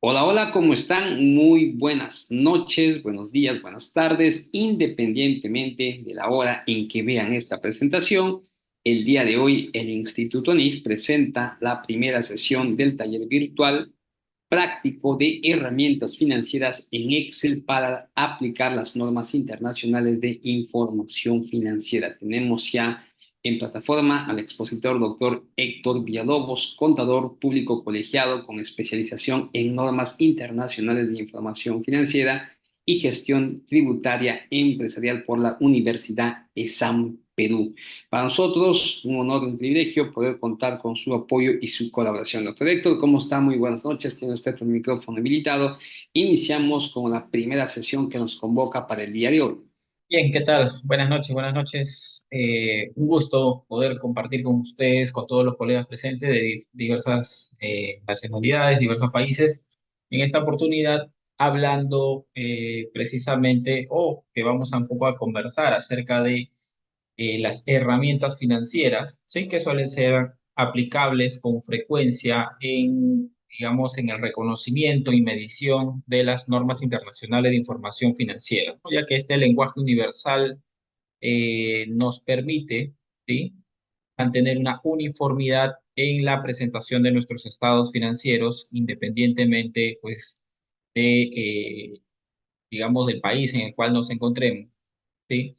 Hola, hola, ¿cómo están? Muy buenas noches, buenos días, buenas tardes, independientemente de la hora en que vean esta presentación. El día de hoy, el Instituto ANIF presenta la primera sesión del taller virtual práctico de herramientas financieras en Excel para aplicar las normas internacionales de información financiera. Tenemos ya en plataforma al expositor doctor Héctor Villalobos, contador público colegiado con especialización en normas internacionales de información financiera y gestión tributaria empresarial por la Universidad ESAM Perú. Para nosotros, un honor y un privilegio poder contar con su apoyo y su colaboración. Doctor Héctor, ¿cómo está? Muy buenas noches. Tiene usted el micrófono habilitado. Iniciamos con la primera sesión que nos convoca para el día de hoy. Bien, ¿qué tal? Buenas noches, buenas noches. Un gusto poder compartir con ustedes, con todos los colegas presentes de diversas nacionalidades, diversos países. En esta oportunidad, hablando precisamente, o que vamos a un poco a conversar acerca de las herramientas financieras, sí, que suelen ser aplicables con frecuencia en, digamos, en el reconocimiento y medición de las normas internacionales de información financiera, ¿no? Ya que este lenguaje universal nos permite, ¿sí?, mantener una uniformidad en la presentación de nuestros estados financieros, independientemente, pues, de, digamos, del país en el cual nos encontremos, ¿sí?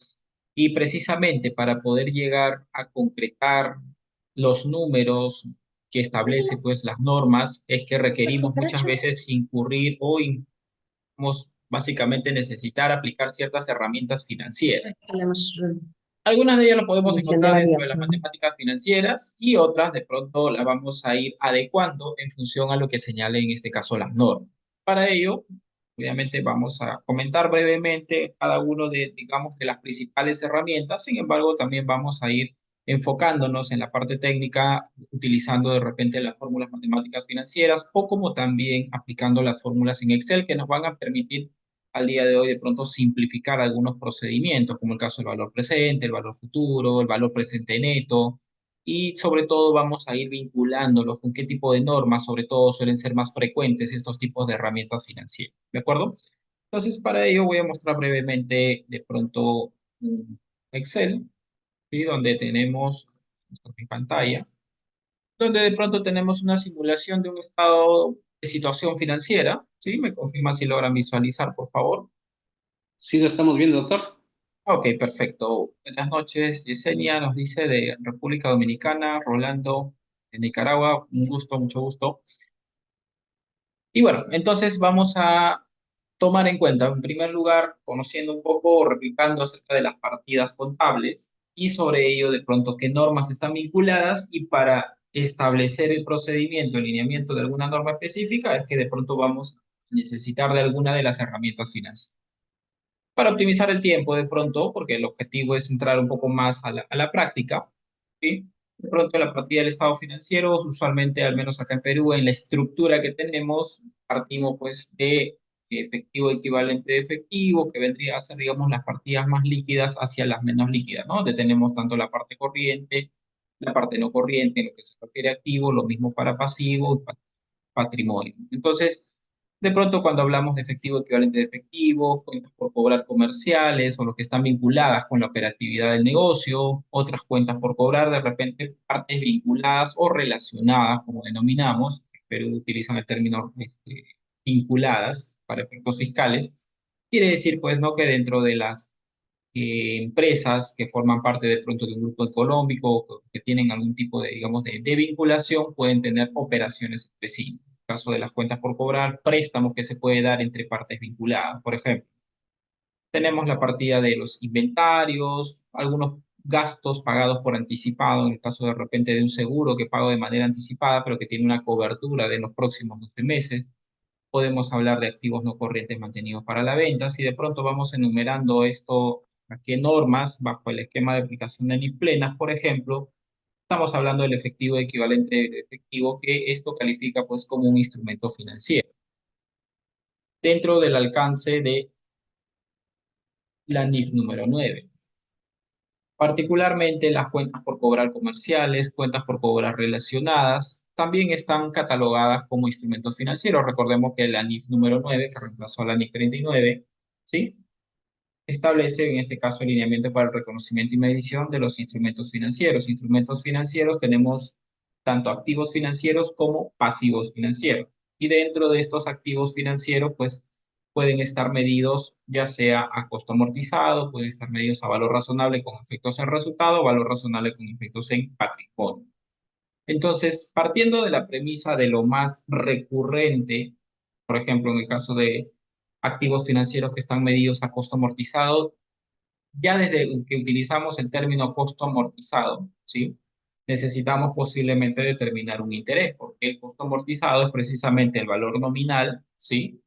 Y precisamente para poder llegar a concretar los números que establece pues las normas, es que requerimos muchas veces incurrir o básicamente necesitar aplicar ciertas herramientas financieras. Algunas de ellas las podemos encontrar dentro de las matemáticas financieras y otras de pronto las vamos a ir adecuando en función a lo que señale en este caso las normas. Para ello, obviamente vamos a comentar brevemente cada uno de, digamos, de las principales herramientas. Sin embargo, también vamos a ir enfocándonos en la parte técnica, utilizando de repente las fórmulas matemáticas financieras o como también aplicando las fórmulas en Excel que nos van a permitir al día de hoy de pronto simplificar algunos procedimientos, como el caso del valor presente, el valor futuro, el valor presente neto, y sobre todo vamos a ir vinculándolos con qué tipo de normas, sobre todo suelen ser más frecuentes estos tipos de herramientas financieras, ¿de acuerdo? Entonces, para ello voy a mostrar brevemente de pronto un Excel, ¿sí? Donde tenemos, en pantalla, donde de pronto tenemos una simulación de un estado de situación financiera, ¿sí? Me confirma si logran visualizar, por favor. ¿Sí lo estamos viendo, doctor? Ok, perfecto. Buenas noches, Yesenia nos dice de República Dominicana, Rolando de Nicaragua, un gusto, mucho gusto. Y bueno, entonces vamos a tomar en cuenta, en primer lugar, conociendo un poco o replicando acerca de las partidas contables y sobre ello de pronto qué normas están vinculadas y para establecer el procedimiento, el lineamiento de alguna norma específica, es que de pronto vamos a necesitar de alguna de las herramientas financieras para optimizar el tiempo de pronto, porque el objetivo es entrar un poco más a la práctica, ¿sí? De pronto la partida del estado financiero, usualmente, al menos acá en Perú, en la estructura que tenemos, partimos pues de efectivo equivalente de efectivo, que vendría a ser, digamos, las partidas más líquidas hacia las menos líquidas, ¿no? Donde tenemos tanto la parte corriente, la parte no corriente, en lo que se refiere a activo, lo mismo para pasivo y patrimonio. Entonces, de pronto cuando hablamos de efectivo equivalente de efectivo, cuentas por cobrar comerciales o lo que están vinculadas con la operatividad del negocio, otras cuentas por cobrar, de repente partes vinculadas o relacionadas, como denominamos, pero utilizan el término vinculadas para efectos fiscales, quiere decir pues no que dentro de las empresas que forman parte de pronto de un grupo económico que tienen algún tipo de, digamos, de vinculación, pueden tener operaciones específicas. En el caso de las cuentas por cobrar, préstamos que se puede dar entre partes vinculadas. Por ejemplo, tenemos la partida de los inventarios, algunos gastos pagados por anticipado, en el caso de repente de un seguro que pago de manera anticipada, pero que tiene una cobertura de los próximos 12 meses. Podemos hablar de activos no corrientes mantenidos para la venta. Si de pronto vamos enumerando esto, a qué normas, bajo el esquema de aplicación de NIF plenas, por ejemplo, estamos hablando del efectivo equivalente de efectivo, que esto califica pues como un instrumento financiero dentro del alcance de la NIF número 9. Particularmente las cuentas por cobrar comerciales, cuentas por cobrar relacionadas, también están catalogadas como instrumentos financieros. Recordemos que la NIF número 9, que reemplazó a la NIF 39, ¿sí? Establece en este caso el lineamiento para el reconocimiento y medición de los instrumentos financieros. Instrumentos financieros tenemos tanto activos financieros como pasivos financieros. Y dentro de estos activos financieros, pues pueden estar medidos ya sea a costo amortizado, pueden estar medidos a valor razonable con efectos en resultado, valor razonable con efectos en patrimonio. Entonces, partiendo de la premisa de lo más recurrente, por ejemplo, en el caso de activos financieros que están medidos a costo amortizado, ya desde que utilizamos el término costo amortizado, ¿sí? Necesitamos posiblemente determinar un interés, porque el costo amortizado es precisamente el valor nominal, ¿sí?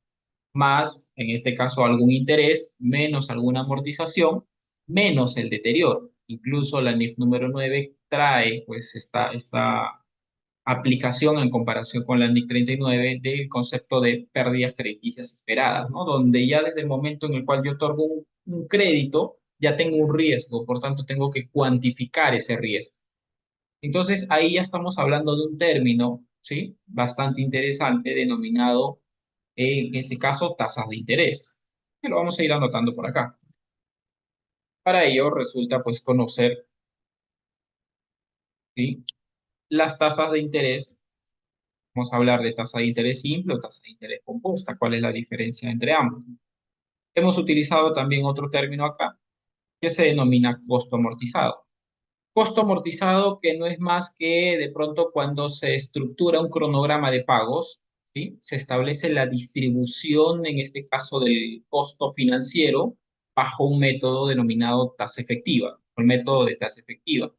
Más, en este caso, algún interés, menos alguna amortización, menos el deterioro. Incluso la NIF número 9 trae, pues, esta aplicación en comparación con la NIC 39 del concepto de pérdidas crediticias esperadas, ¿no? Donde ya desde el momento en el cual yo otorgo un crédito, ya tengo un riesgo, por tanto tengo que cuantificar ese riesgo. Entonces ahí ya estamos hablando de un término, ¿sí? Bastante interesante denominado, en este caso, tasas de interés, que lo vamos a ir anotando por acá. Para ello resulta pues conocer, ¿sí? Las tasas de interés. Vamos a hablar de tasa de interés simple o tasa de interés compuesta. ¿Cuál es la diferencia entre ambos? Hemos utilizado también otro término acá que se denomina costo amortizado. Costo amortizado que no es más que de pronto cuando se estructura un cronograma de pagos, ¿sí? Se establece la distribución, en este caso del costo financiero, bajo un método denominado tasa efectiva, el método de tasa efectiva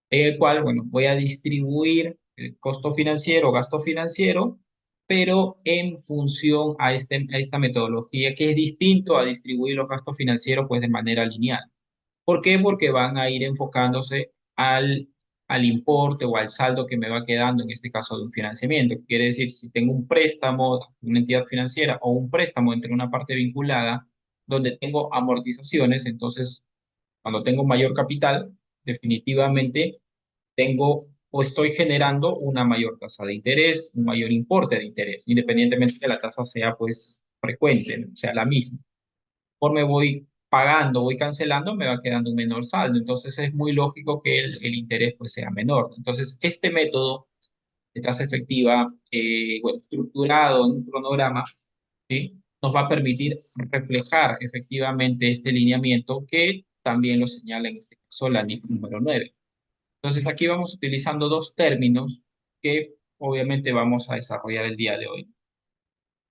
en el cual, bueno, voy a distribuir el costo financiero, gasto financiero, pero en función a esta metodología que es distinto a distribuir los gastos financieros pues de manera lineal. ¿Por qué? Porque van a ir enfocándose al importe o al saldo que me va quedando, en este caso de un financiamiento. Quiere decir, si tengo un préstamo de una entidad financiera o un préstamo entre una parte vinculada donde tengo amortizaciones, entonces cuando tengo mayor capital, definitivamente tengo o estoy generando una mayor tasa de interés, un mayor importe de interés, independientemente que la tasa sea pues frecuente, ¿no? O sea la misma. Por me voy pagando, voy cancelando, me va quedando un menor saldo. Entonces es muy lógico que el interés pues sea menor. Entonces este método de tasa efectiva, bueno, estructurado en un cronograma, ¿sí? Nos va a permitir reflejar efectivamente este lineamiento que también lo señala en este caso la NIC número 9. Entonces aquí vamos utilizando dos términos que obviamente vamos a desarrollar el día de hoy.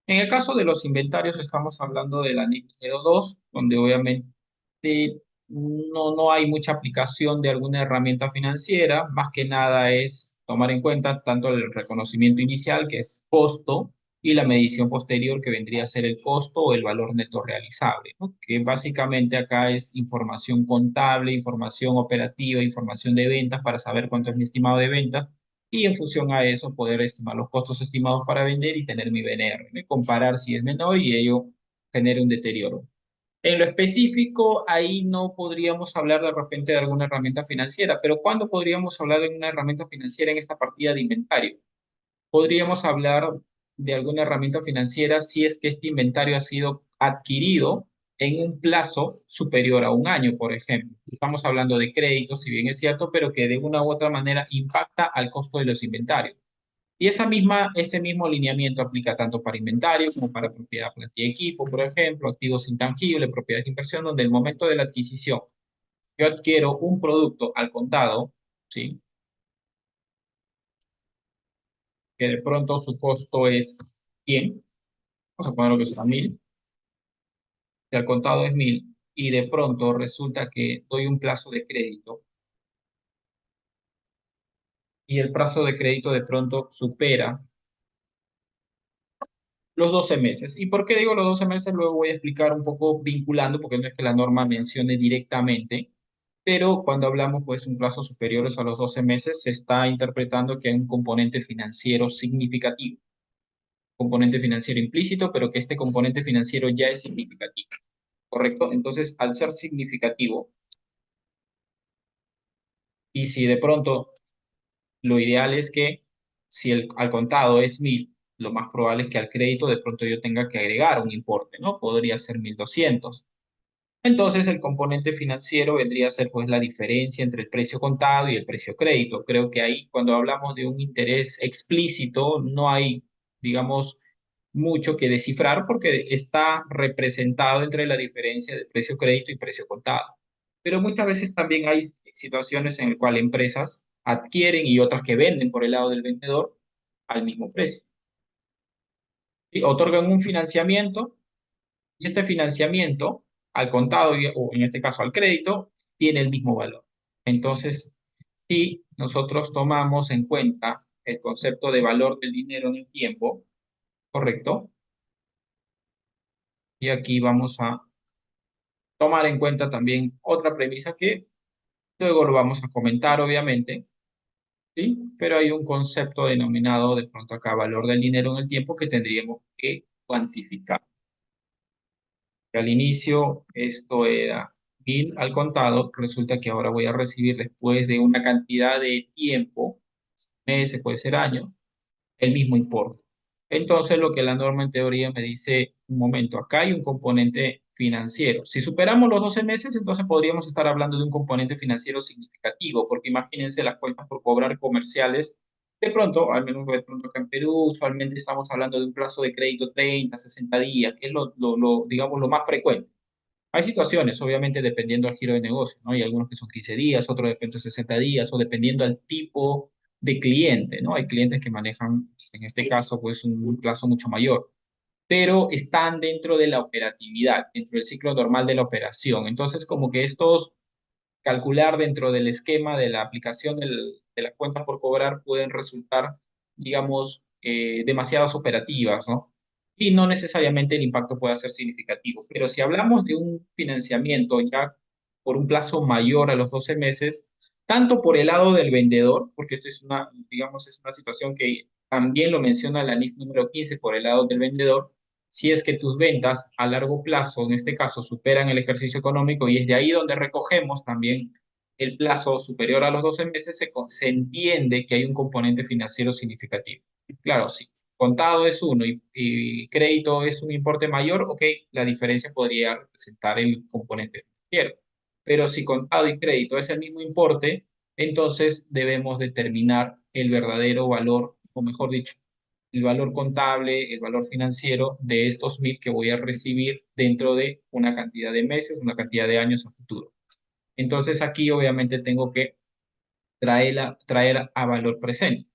En el caso de los inventarios estamos hablando de la NIC 02, donde obviamente no hay mucha aplicación de alguna herramienta financiera, más que nada es tomar en cuenta tanto el reconocimiento inicial, que es costo, y la medición posterior, que vendría a ser el costo o el valor neto realizable, ¿no? Que básicamente acá es información contable, información operativa, información de ventas para saber cuánto es mi estimado de ventas y en función a eso poder estimar los costos estimados para vender y tener mi BNR, ¿no? Y comparar si es menor y ello genere un deterioro. En lo específico, ahí no podríamos hablar de repente de alguna herramienta financiera, pero ¿cuándo podríamos hablar de una herramienta financiera en esta partida de inventario? Podríamos hablar de alguna herramienta financiera si es que este inventario ha sido adquirido en un plazo superior a un año, por ejemplo. Estamos hablando de créditos, si bien es cierto, pero que de una u otra manera impacta al costo de los inventarios. Y ese mismo lineamiento aplica tanto para inventario como para propiedad, plantilla y equipo, por ejemplo, activos intangibles, propiedades de inversión, donde el momento de la adquisición yo adquiero un producto al contado, ¿sí? Que de pronto su costo es 100, vamos a ponerlo que será 1000, si al contado es 1000 y de pronto resulta que doy un plazo de crédito y el plazo de crédito de pronto supera los 12 meses. ¿Y por qué digo los 12 meses? Luego voy a explicar un poco vinculando, porque no es que la norma mencione directamente, pero cuando hablamos pues un plazo superior a los 12 meses, se está interpretando que hay un componente financiero significativo, componente financiero implícito, pero que este componente financiero ya es significativo, ¿correcto? Entonces, al ser significativo, Y si de pronto lo ideal es que si al contado es 1.000, lo más probable es que al crédito de pronto yo tenga que agregar un importe, ¿no? Podría ser 1.200. Entonces el componente financiero vendría a ser pues la diferencia entre el precio contado y el precio crédito. Creo que ahí cuando hablamos de un interés explícito no hay, digamos, mucho que descifrar porque está representado entre la diferencia de precio crédito y precio contado. Pero muchas veces también hay situaciones en las cuales empresas adquieren y otras que venden por el lado del vendedor al mismo precio. ¿Sí? Otorgan un financiamiento y este financiamiento al contado o en este caso al crédito tiene el mismo valor. Entonces, si nosotros tomamos en cuenta el concepto de valor del dinero en el tiempo, ¿correcto? Y aquí vamos a tomar en cuenta también otra premisa que luego lo vamos a comentar, obviamente, ¿sí? Pero hay un concepto denominado de pronto acá valor del dinero en el tiempo que tendríamos que cuantificar. Al inicio esto era 1.000 al contado, resulta que ahora voy a recibir después de una cantidad de tiempo, meses, puede ser años, el mismo importe. Entonces, lo que la norma en teoría me dice, un momento, acá hay un componente financiero. Si superamos los 12 meses, entonces podríamos estar hablando de un componente financiero significativo, porque imagínense las cuentas por cobrar comerciales. De pronto, al menos de pronto acá en Perú, usualmente estamos hablando de un plazo de crédito 30, 60 días, que es digamos, lo más frecuente. Hay situaciones, obviamente, dependiendo del giro de negocio, ¿no? Hay algunos que son 15 días, otros de repente 60 días, o dependiendo del tipo de cliente, ¿no? Hay clientes que manejan, pues, en este caso, pues un plazo mucho mayor, pero están dentro de la operatividad, dentro del ciclo normal de la operación. Entonces, como que estos calcular dentro del esquema de la aplicación de la cuenta por cobrar pueden resultar, digamos, demasiadas operativas, ¿no? Y no necesariamente el impacto pueda ser significativo. Pero si hablamos de un financiamiento ya por un plazo mayor a los 12 meses, tanto por el lado del vendedor, porque esto es una, digamos, es una situación que también lo menciona la NIF número 15 por el lado del vendedor, si es que tus ventas a largo plazo, en este caso, superan el ejercicio económico y es de ahí donde recogemos también el plazo superior a los 12 meses, se entiende que hay un componente financiero significativo. Claro, si contado es uno y crédito es un importe mayor, ok, la diferencia podría representar el componente financiero. Pero si contado y crédito es el mismo importe, entonces debemos determinar el verdadero valor, o mejor dicho, el valor contable, el valor financiero de estos 1.000 que voy a recibir dentro de una cantidad de meses, una cantidad de años a futuro. Entonces aquí obviamente tengo que traer a valor presente,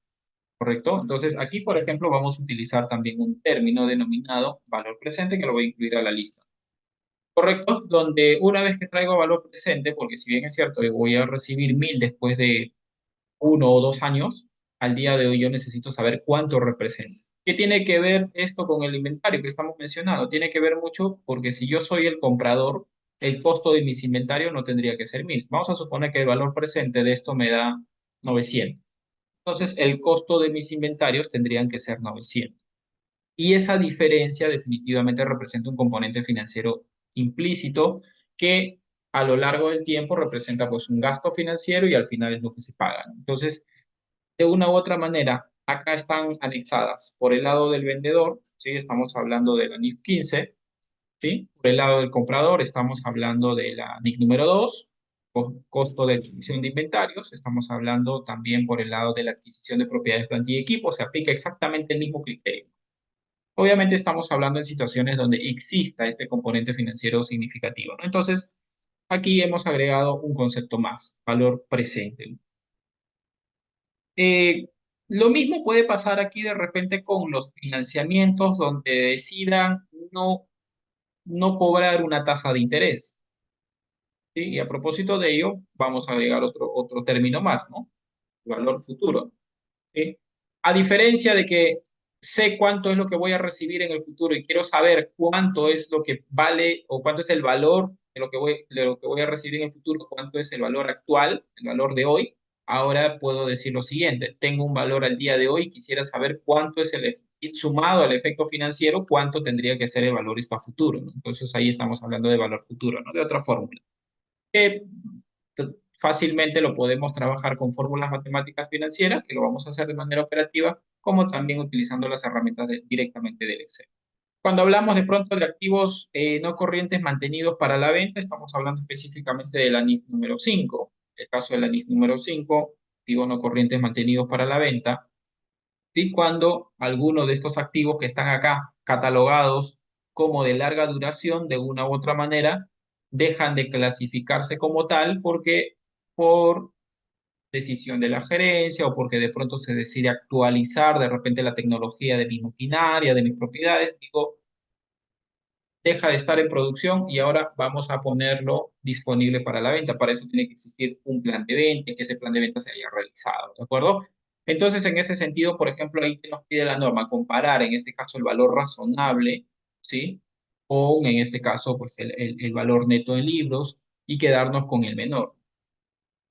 ¿correcto? Entonces aquí, por ejemplo, vamos a utilizar también un término denominado valor presente que lo voy a incluir a la lista. ¿Correcto? Donde una vez que traigo valor presente, porque si bien es cierto que voy a recibir 1.000 después de 1 o 2 años, al día de hoy yo necesito saber cuánto representa. ¿Qué tiene que ver esto con el inventario que estamos mencionando? Tiene que ver mucho porque si yo soy el comprador, el costo de mis inventarios no tendría que ser 1.000. Vamos a suponer que el valor presente de esto me da 900. Entonces, el costo de mis inventarios tendrían que ser 900. Y esa diferencia definitivamente representa un componente financiero implícito que a lo largo del tiempo representa pues un gasto financiero y al final es lo que se paga. Entonces, de una u otra manera, acá están anexadas por el lado del vendedor, ¿sí? Estamos hablando de la NIF 15, ¿sí? Por el lado del comprador estamos hablando de la NIC número 2, costo de adquisición de inventarios, estamos hablando también por el lado de la adquisición de propiedades, plantilla y equipo, se aplica exactamente el mismo criterio. Obviamente estamos hablando en situaciones donde exista este componente financiero significativo, ¿no? Entonces, aquí hemos agregado un concepto más, valor presente. Eh, lo mismo puede pasar aquí de repente con los financiamientos donde decidan no cobrar una tasa de interés, ¿sí? Y a propósito de ello, vamos a agregar otro término más, ¿no? Valor futuro. ¿Sí? A diferencia de que sé cuánto es lo que voy a recibir en el futuro y quiero saber cuánto es lo que vale o cuánto es el valor de lo que voy a recibir en el futuro, cuánto es el valor actual, el valor de hoy, ahora puedo decir lo siguiente, tengo un valor al día de hoy, quisiera saber cuánto es sumado al efecto financiero, cuánto tendría que ser el valor esto a futuro, ¿no? Entonces ahí estamos hablando de valor futuro, ¿no? De otra fórmula. Que fácilmente lo podemos trabajar con fórmulas matemáticas financieras, que lo vamos a hacer de manera operativa, como también utilizando las herramientas directamente del Excel. Cuando hablamos de pronto de activos no corrientes mantenidos para la venta, estamos hablando específicamente del ANIF número 5. El caso del ANIF número 5, activos no corrientes mantenidos para la venta, y cuando algunos de estos activos que están acá catalogados como de larga duración, de una u otra manera, dejan de clasificarse como tal porque por decisión de la gerencia o porque de pronto se decide actualizar de repente la tecnología de mi maquinaria, de mis propiedades, digo, deja de estar en producción y ahora vamos a ponerlo disponible para la venta. Para eso tiene que existir un plan de venta y que ese plan de venta se haya realizado, ¿de acuerdo? Entonces, en ese sentido, por ejemplo, ahí que nos pide la norma, comparar en este caso el valor razonable, ¿sí? O en este caso, pues el valor neto en libros y quedarnos con el menor.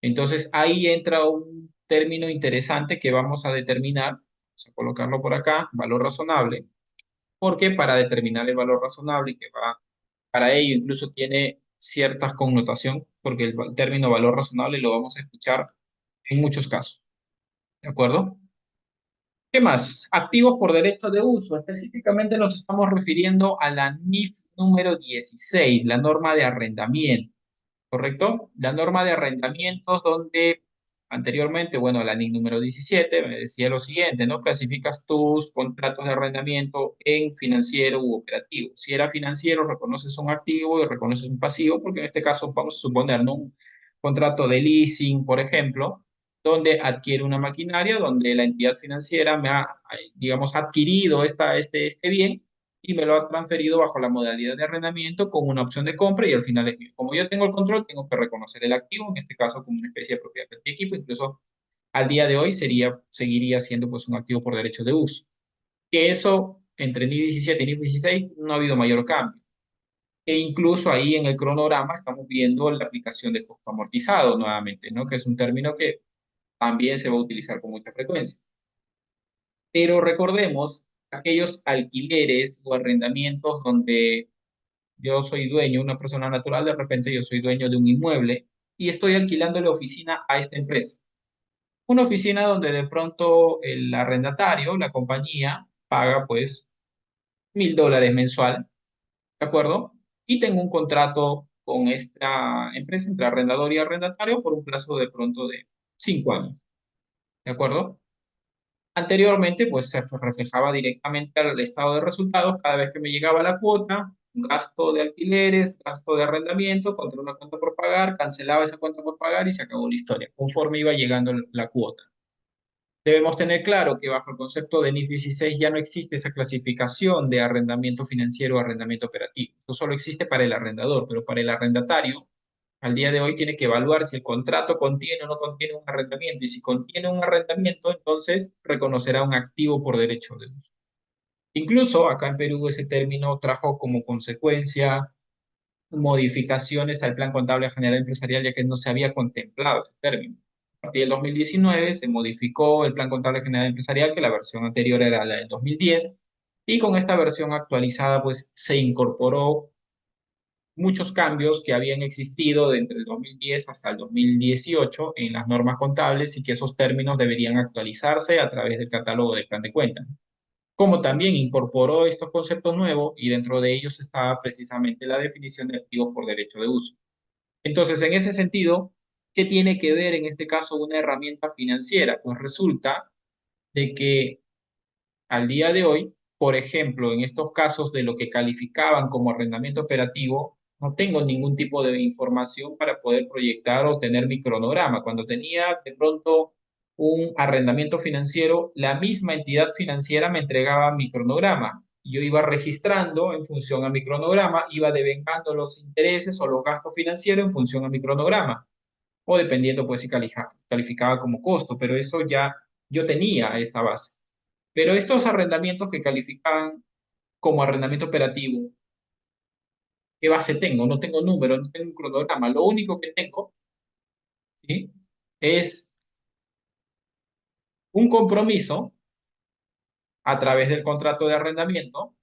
Entonces, ahí entra un término interesante que vamos a determinar, vamos a colocarlo por acá, valor razonable, porque para determinar el valor razonable, y que va para ello incluso tiene cierta connotación, porque el término valor razonable lo vamos a escuchar en muchos casos. ¿De acuerdo? ¿Qué más? Activos por derecho de uso. Específicamente nos estamos refiriendo a la NIF número 16, la norma de arrendamiento. ¿Correcto? La norma de arrendamientos donde anteriormente, bueno, la NIC número 17 me decía lo siguiente, ¿no? Clasificas tus contratos de arrendamiento en financiero u operativo. Si era financiero, reconoces un activo y reconoces un pasivo, porque en este caso vamos a suponer, ¿no? Un contrato de leasing, por ejemplo, donde adquiere una maquinaria, donde la entidad financiera me ha, digamos, adquirido este bien y me lo ha transferido bajo la modalidad de arrendamiento con una opción de compra y al final es mío. Como yo tengo el control, tengo que reconocer el activo, en este caso como una especie de propiedad de mi equipo, incluso al día de hoy seguiría siendo pues un activo por derecho de uso. Que eso entre NIF 17 y NIF 16 no ha habido mayor cambio. E incluso ahí en el cronograma estamos viendo la aplicación de costo amortizado nuevamente, ¿no? Que es un término que también se va a utilizar con mucha frecuencia. Pero recordemos aquellos alquileres o arrendamientos donde yo soy dueño, una persona natural, de repente yo soy dueño de un inmueble y estoy alquilando la oficina a esta empresa. Una oficina donde de pronto el arrendatario, la compañía, paga pues $1.000 mensual, ¿de acuerdo? Y tengo un contrato con esta empresa entre arrendador y arrendatario por un plazo de pronto de 5 años, ¿de acuerdo? Anteriormente, pues se reflejaba directamente al estado de resultados cada vez que me llegaba la cuota, gasto de alquileres, gasto de arrendamiento contra una cuenta por pagar, cancelaba esa cuenta por pagar y se acabó la historia, conforme iba llegando la cuota. Debemos tener claro que bajo el concepto de NIF 16 ya no existe esa clasificación de arrendamiento financiero o arrendamiento operativo. Eso solo existe para el arrendador, pero para el arrendatario, al día de hoy tiene que evaluar si el contrato contiene o no contiene un arrendamiento. Y si contiene un arrendamiento, entonces reconocerá un activo por derecho de uso. Incluso acá en Perú ese término trajo como consecuencia modificaciones al Plan Contable General Empresarial, ya que no se había contemplado ese término. A partir del 2019 se modificó el Plan Contable General Empresarial, que la versión anterior era la del 2010, y con esta versión actualizada pues se incorporó muchos cambios que habían existido desde el 2010 hasta el 2018 en las normas contables y que esos términos deberían actualizarse a través del catálogo de plan de cuentas. Como también incorporó estos conceptos nuevos y dentro de ellos estaba precisamente la definición de activos por derecho de uso. Entonces, en ese sentido, ¿qué tiene que ver en este caso una herramienta financiera? Pues resulta de que al día de hoy, por ejemplo, en estos casos de lo que calificaban como arrendamiento operativo, no tengo ningún tipo de información para poder proyectar o tener mi cronograma. Cuando tenía de pronto un arrendamiento financiero, la misma entidad financiera me entregaba mi cronograma. Yo iba registrando en función a mi cronograma, iba devengando los intereses o los gastos financieros en función a mi cronograma, o dependiendo pues si calificaba como costo, pero eso ya yo tenía esta base. Pero estos arrendamientos que califican como arrendamiento operativo, ¿qué base tengo? No tengo número, no tengo un cronograma. Lo único que tengo, ¿sí? Es un compromiso a través del contrato de arrendamiento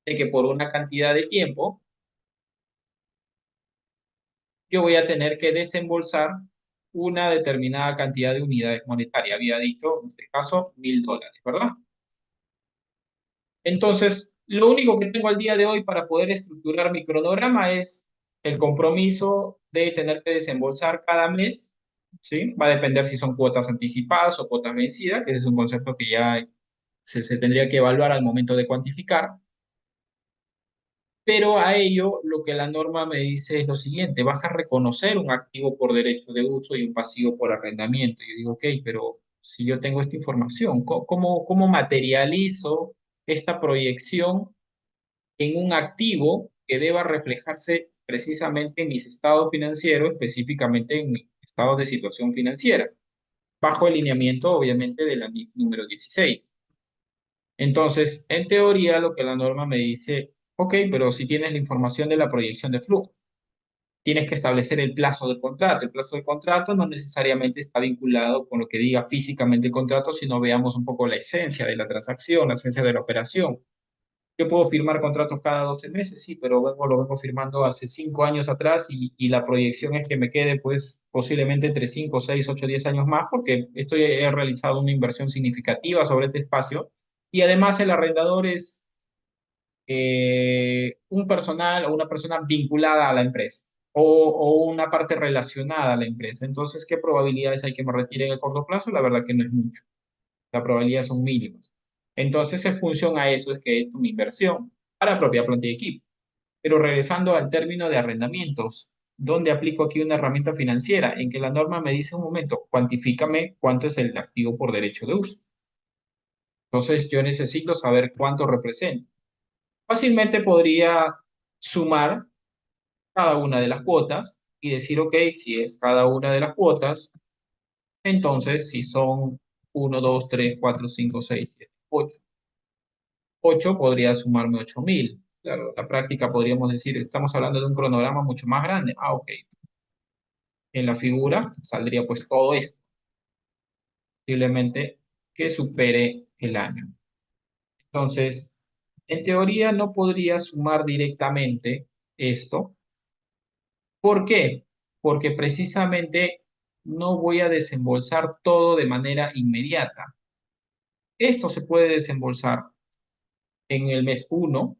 de que por una cantidad de tiempo yo voy a tener que desembolsar una determinada cantidad de unidades monetarias. Había dicho, en este caso, $1000, ¿verdad? Entonces, lo único que tengo al día de hoy para poder estructurar mi cronograma es el compromiso de tener que desembolsar cada mes, ¿sí? Va a depender si son cuotas anticipadas o cuotas vencidas, que ese es un concepto que ya se tendría que evaluar al momento de cuantificar. Pero a ello lo que la norma me dice es lo siguiente: vas a reconocer un activo por derecho de uso y un pasivo por arrendamiento. Yo digo, ok, pero si yo tengo esta información, ¿cómo materializo esta proyección en un activo que deba reflejarse precisamente en mis estados financieros, específicamente en mi estado de situación financiera, bajo el lineamiento, obviamente, de la NIF número 16? Entonces, en teoría, lo que la norma me dice, ok, pero si tienes la información de la proyección de flujo, tienes que establecer el plazo del contrato. El plazo del contrato no necesariamente está vinculado con lo que diga físicamente el contrato, sino veamos un poco la esencia de la transacción, la esencia de la operación. Yo puedo firmar contratos cada 12 meses, sí, pero lo vengo firmando hace 5 años atrás y la proyección es que me quede pues posiblemente entre 5, 6, 8, 10 años más porque he realizado una inversión significativa sobre este espacio y además el arrendador es un personal o una persona vinculada a la empresa o una parte relacionada a la empresa. Entonces, ¿qué probabilidades hay que me retire en el corto plazo? La verdad que no es mucho. Las probabilidades son mínimas. Entonces, en función a eso es que es una inversión para propia planta y equipo. Pero regresando al término de arrendamientos, ¿dónde aplico aquí una herramienta financiera? En que la norma me dice un momento, cuantifícame cuánto es el activo por derecho de uso. Entonces, yo necesito saber cuánto representa. Fácilmente podría sumar cada una de las cuotas y decir, ok, si es cada una de las cuotas, entonces si son 1, 2, 3, 4, 5, 6, 7, 8. 8 podría sumarme 8000. Claro, la práctica podríamos decir, estamos hablando de un cronograma mucho más grande. Ah, ok. En la figura saldría pues todo esto, posiblemente que supere el año. Entonces, en teoría no podría sumar directamente esto. ¿Por qué? Porque precisamente no voy a desembolsar todo de manera inmediata. Esto se puede desembolsar en el mes 1,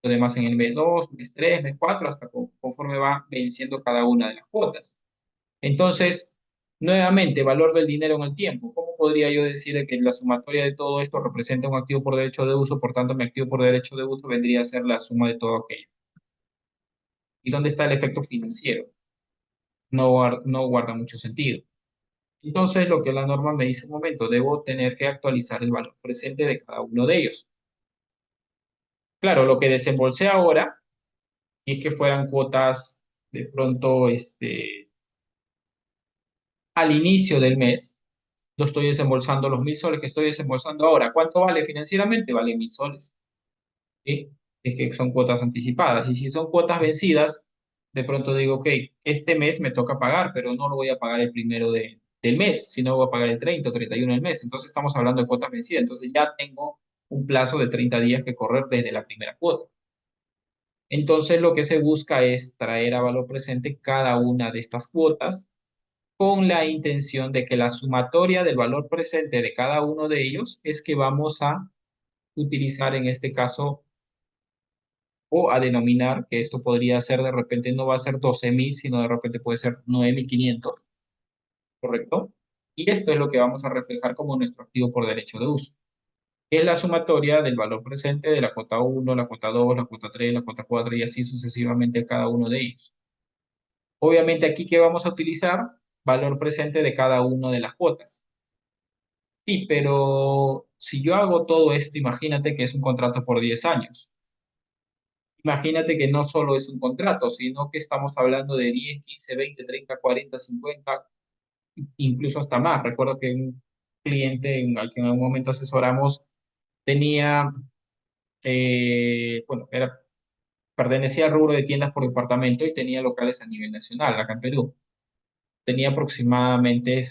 lo demás en el mes 2, mes 3, mes 4, hasta conforme va venciendo cada una de las cuotas. Entonces, nuevamente, valor del dinero en el tiempo. ¿Cómo podría yo decir que la sumatoria de todo esto representa un activo por derecho de uso? Por tanto, mi activo por derecho de uso vendría a ser la suma de todo aquello. ¿Y dónde está el efecto financiero? No guarda mucho sentido. Entonces, lo que la norma me dice un momento, debo tener que actualizar el valor presente de cada uno de ellos. Claro, lo que desembolsé ahora, si es que fueran cuotas de pronto al inicio del mes, lo estoy desembolsando los 1000 soles que estoy desembolsando ahora. ¿Cuánto vale financieramente? Vale 1000 soles. ¿Sí? Es que son cuotas anticipadas. Y si son cuotas vencidas, de pronto digo, ok, este mes me toca pagar, pero no lo voy a pagar el primero del mes, sino voy a pagar el 30 o 31 del mes. Entonces estamos hablando de cuotas vencidas. Entonces ya tengo un plazo de 30 días que correr desde la primera cuota. Entonces lo que se busca es traer a valor presente cada una de estas cuotas con la intención de que la sumatoria del valor presente de cada uno de ellos es que vamos a utilizar en este caso o a denominar, que esto podría ser de repente, no va a ser 12.000, sino de repente puede ser 9.500, ¿correcto? Y esto es lo que vamos a reflejar como nuestro activo por derecho de uso. Es la sumatoria del valor presente de la cuota 1, la cuota 2, la cuota 3, la cuota 4 y así sucesivamente cada uno de ellos. Obviamente aquí, ¿qué vamos a utilizar? Valor presente de cada una de las cuotas. Sí, pero si yo hago todo esto, imagínate que es un contrato por 10 años. Imagínate que no solo es un contrato, sino que estamos hablando de 10, 15, 20, 30, 40, 50, incluso hasta más. Recuerdo que un cliente al que en algún momento asesoramos tenía, bueno, pertenecía al rubro de tiendas por departamento y tenía locales a nivel nacional, acá en Perú. Tenía aproximadamente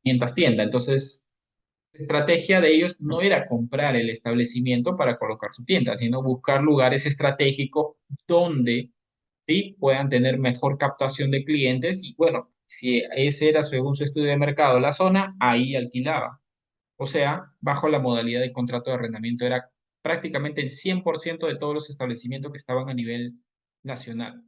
500 tiendas. Entonces, la estrategia de ellos no era comprar el establecimiento para colocar su tienda, sino buscar lugares estratégicos donde sí puedan tener mejor captación de clientes y, bueno, Si ese era según su estudio de mercado la zona, ahí alquilaba. O sea, bajo la modalidad de contrato de arrendamiento era prácticamente el 100% de todos los establecimientos que estaban a nivel nacional.